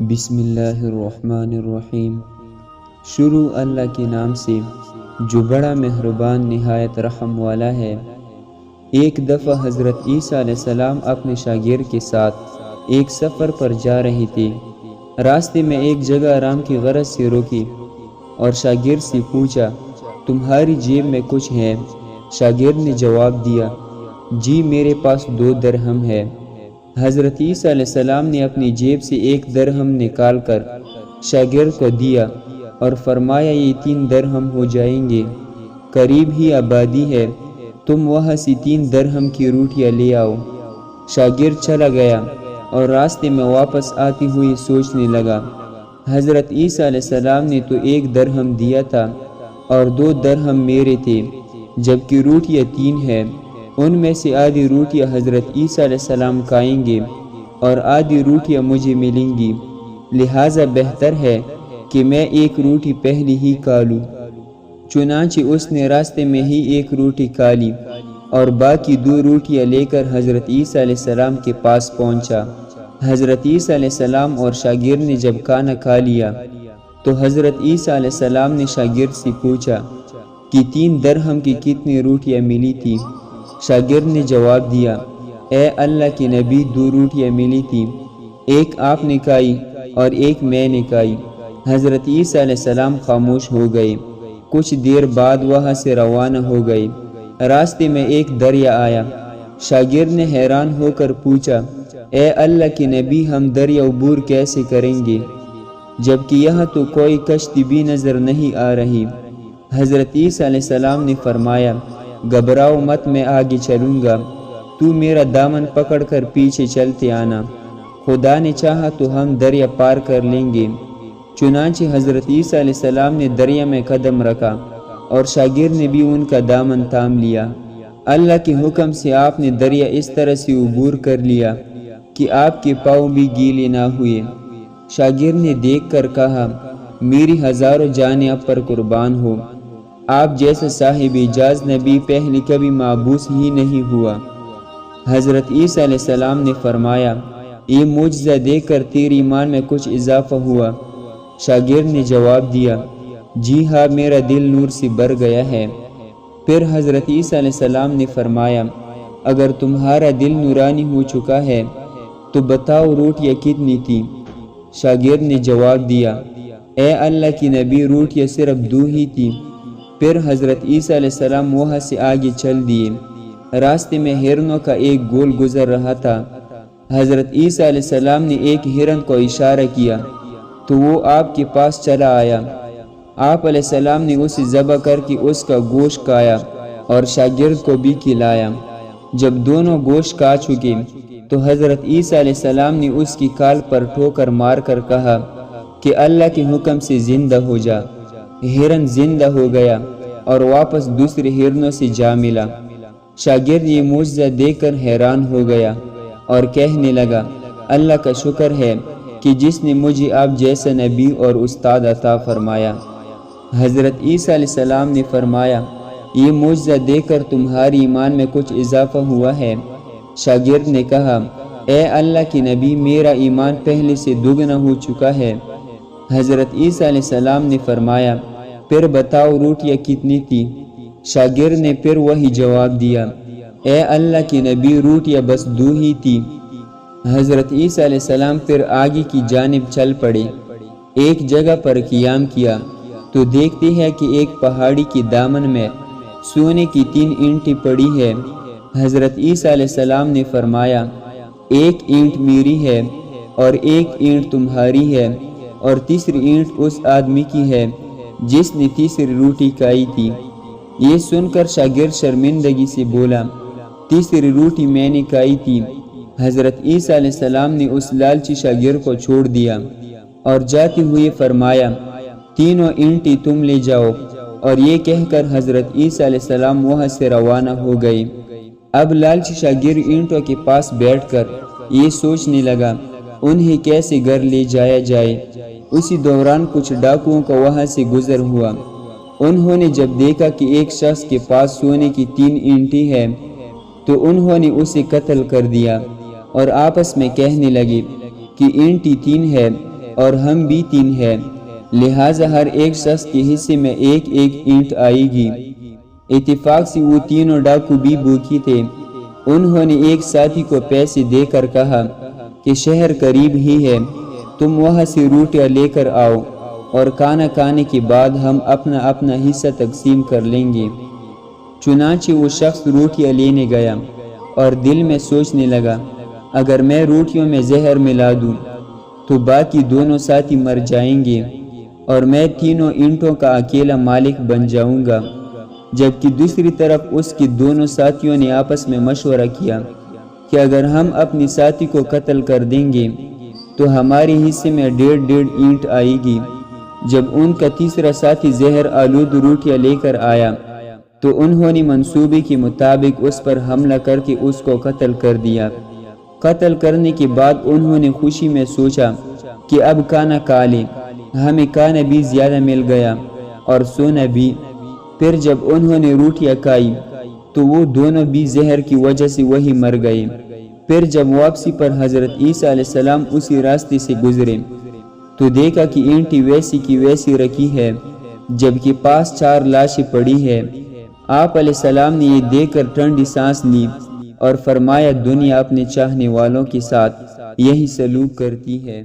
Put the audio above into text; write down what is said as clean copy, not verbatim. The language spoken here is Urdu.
بسم اللہ الرحمن الرحیم۔ شروع اللہ کے نام سے جو بڑا مہربان نہایت رحم والا ہے۔ ایک دفعہ حضرت عیسیٰ علیہ السلام اپنے شاگرد کے ساتھ ایک سفر پر جا رہے تھے۔ راستے میں ایک جگہ آرام کی غرض سے رکی اور شاگرد سے پوچھا، تمہاری جیب میں کچھ ہے؟ شاگرد نے جواب دیا، جی میرے پاس 2 درہم ہے۔ حضرت عیسیٰ علیہ السلام نے اپنی جیب سے 1 درہم نکال کر شاگرد کو دیا اور فرمایا، یہ 3 درہم ہو جائیں گے، قریب ہی آبادی ہے، تم وہاں سے 3 درہم کی روٹیاں لے آؤ۔ شاگرد چلا گیا اور راستے میں واپس آتے ہوئے سوچنے لگا، حضرت عیسیٰ علیہ السلام نے تو 1 درہم دیا تھا اور 2 درہم میرے تھے، جبکہ روٹیاں 3 ہیں، ان میں سے آدھی روٹیاں حضرت عیسیٰ علیہ السلام کھائیں گے اور آدھی روٹیاں مجھے ملیں گی، لہٰذا بہتر ہے کہ میں 1 روٹی پہلے ہی کھا لوں۔ چنانچہ اس نے راستے میں ہی 1 روٹی کھا لی اور باقی 2 روٹیاں لے کر حضرت عیسیٰ علیہ السلام کے پاس پہنچا۔ حضرت عیسیٰ علیہ السلام اور شاگرد نے جب کھانا کھا لیا تو حضرت عیسیٰ علیہ السلام نے شاگرد سے پوچھا کہ 3 درہم کی کتنی روٹیاں ملی تھی؟ شاگرد نے جواب دیا، اے اللہ کے نبی، 2 روٹیاں ملی تھی، 1 آپ نے کھائی اور 1 میں نے کھائی۔ حضرت عیسیٰ علیہ السلام خاموش ہو گئے۔ کچھ دیر بعد وہاں سے روانہ ہو گئے۔ راستے میں ایک دریا آیا۔ شاگرد نے حیران ہو کر پوچھا، اے اللہ کے نبی، ہم دریا عبور کیسے کریں گے جبکہ یہاں تو کوئی کشتی بھی نظر نہیں آ رہی؟ حضرت عیسیٰ علیہ السلام نے فرمایا، گھبراؤ مت، میں آگے چلوں گا، تو میرا دامن پکڑ کر پیچھے چلتے آنا، خدا نے چاہا تو ہم دریا پار کر لیں گے۔ چنانچہ حضرت عیسیٰ علیہ السلام نے دریا میں قدم رکھا اور شاگرد نے بھی ان کا دامن تھام لیا۔ اللہ کے حکم سے آپ نے دریا اس طرح سے عبور کر لیا کہ آپ کے پاؤں بھی گیلے نہ ہوئے۔ شاگرد نے دیکھ کر کہا، میری ہزاروں جانیں آپ پر قربان ہو، آپ جیسا صاحب اعجاز نبی پہلے کبھی مابعوث ہی نہیں ہوا۔ حضرت عیسیٰ علیہ السلام نے فرمایا، یہ معجزہ دیکھ کر تیرے ایمان میں کچھ اضافہ ہوا؟ شاگرد نے جواب دیا، جی ہاں، میرا دل نور سے بھر گیا ہے۔ پھر حضرت عیسیٰ علیہ السلام نے فرمایا، اگر تمہارا دل نورانی ہو چکا ہے تو بتاؤ روٹیاں کتنی تھی؟ شاگرد نے جواب دیا، اے اللہ کی نبی، روٹیاں صرف 2 ہی تھی۔ پھر حضرت عیسیٰ علیہ السلام وہاں سے آگے چل دیے۔ راستے میں ہرنوں کا ایک گول گزر رہا تھا۔ حضرت عیسیٰ علیہ السلام نے ایک ہرن کو اشارہ کیا تو وہ آپ کے پاس چلا آیا۔ آپ علیہ السلام نے اسے ذبح کر کے اس کا گوشت کھایا اور شاگرد کو بھی کھلایا۔ جب دونوں گوشت کھا چکے تو حضرت عیسیٰ علیہ السلام نے اس کی کھال پر ٹھوکر مار کر کہا کہ اللہ کے حکم سے زندہ ہو جا۔ ہرن زندہ ہو گیا اور واپس دوسرے ہرنوں سے جا ملا۔ شاگرد یہ معجزہ دیکھ کر حیران ہو گیا اور کہنے لگا، اللہ کا شکر ہے کہ جس نے مجھے آپ جیسا نبی اور استاد عطا فرمایا۔ حضرت عیسیٰ علیہ السلام نے فرمایا، یہ معجزہ دیکھ کر تمہاری ایمان میں کچھ اضافہ ہوا ہے؟ شاگرد نے کہا، اے اللہ کے نبی، میرا ایمان پہلے سے دگنا ہو چکا ہے۔ حضرت عیسیٰ علیہ السلام نے فرمایا، پھر بتاؤ روٹیاں کتنی تھی؟ شاگرد نے پھر وہی جواب دیا، اے اللہ کے نبی، روٹیاں بس 2 ہی تھی۔ حضرت عیسیٰ علیہ السلام پھر آگے کی جانب چل پڑے۔ ایک جگہ پر قیام کیا تو دیکھتے ہیں کہ ایک پہاڑی کے دامن میں سونے کی 3 اینٹیں پڑی ہے۔ حضرت عیسیٰ علیہ السلام نے فرمایا، 1 اینٹ میری ہے اور 1 اینٹ تمہاری ہے اور تیسری اینٹ اس آدمی کی ہے جس نے تیسری روٹی کھائی تھی۔ یہ سن کر شاگرد شرمندگی سے بولا، تیسری روٹی میں نے کھائی تھی۔ حضرت عیسیٰ علیہ السلام نے اس لالچی شاگرد کو چھوڑ دیا اور جاتے ہوئے فرمایا، 3 اینٹیں تم لے جاؤ، اور یہ کہہ کر حضرت عیسیٰ علیہ السلام وہاں سے روانہ ہو گئے۔ اب لالچی شاگرد اینٹوں کے پاس بیٹھ کر یہ سوچنے لگا، انہیں کیسے گھر لے جایا جائے۔ اسی دوران کچھ ڈاکوؤں کا وہاں سے گزر ہوا۔ انہوں نے جب دیکھا کہ ایک شخص کے پاس سونے کی 3 اینٹیں ہیں تو انہوں نے اسے قتل کر دیا اور آپس میں کہنے لگے کہ اینٹیں 3 ہے اور ہم بھی 3 ہیں، لہٰذا ہر ایک شخص کے حصے میں ایک ایک اینٹ آئے گی۔ اتفاق سے وہ تینوں ڈاکو بھی بھوکے تھے۔ انہوں نے ایک ساتھی کو پیسے دے کر کہا کہ شہر قریب ہی ہے، تم وہاں سے روٹیاں لے کر آؤ اور کھانا کھانے کے بعد ہم اپنا اپنا حصہ تقسیم کر لیں گے۔ چنانچہ وہ شخص روٹیاں لینے گیا اور دل میں سوچنے لگا، اگر میں روٹیوں میں زہر ملا دوں تو باقی دونوں ساتھی مر جائیں گے اور میں تینوں اینٹوں کا اکیلا مالک بن جاؤں گا۔ جبکہ دوسری طرف اس کے دونوں ساتھیوں نے آپس میں مشورہ کیا کہ اگر ہم اپنی ساتھی کو قتل کر دیں گے تو ہمارے حصے میں 1.5 اینٹ آئے گی۔ جب ان کا تیسرا ساتھی زہر آلود روٹیاں لے کر آیا تو انہوں نے منصوبے کے مطابق اس پر حملہ کر کے اس کو قتل کر دیا۔ قتل کرنے کے بعد انہوں نے خوشی میں سوچا کہ اب کھانا کھا لیں، ہمیں کھانا بھی زیادہ مل گیا اور سونا بھی۔ پھر جب انہوں نے روٹیاں کھائی تو وہ دونوں بھی زہر کی وجہ سے وہی مر گئے۔ پھر جب واپسی پر حضرت عیسیٰ علیہ السلام اسی راستے سے گزرے تو دیکھا کہ اینٹیں ویسی کی ویسی رکھی ہے، جبکہ پاس 4 لاشیں پڑی ہے۔ آپ علیہ السلام نے یہ دیکھ کر ٹھنڈی سانس لی اور فرمایا، دنیا اپنے چاہنے والوں کے ساتھ یہی سلوک کرتی ہے۔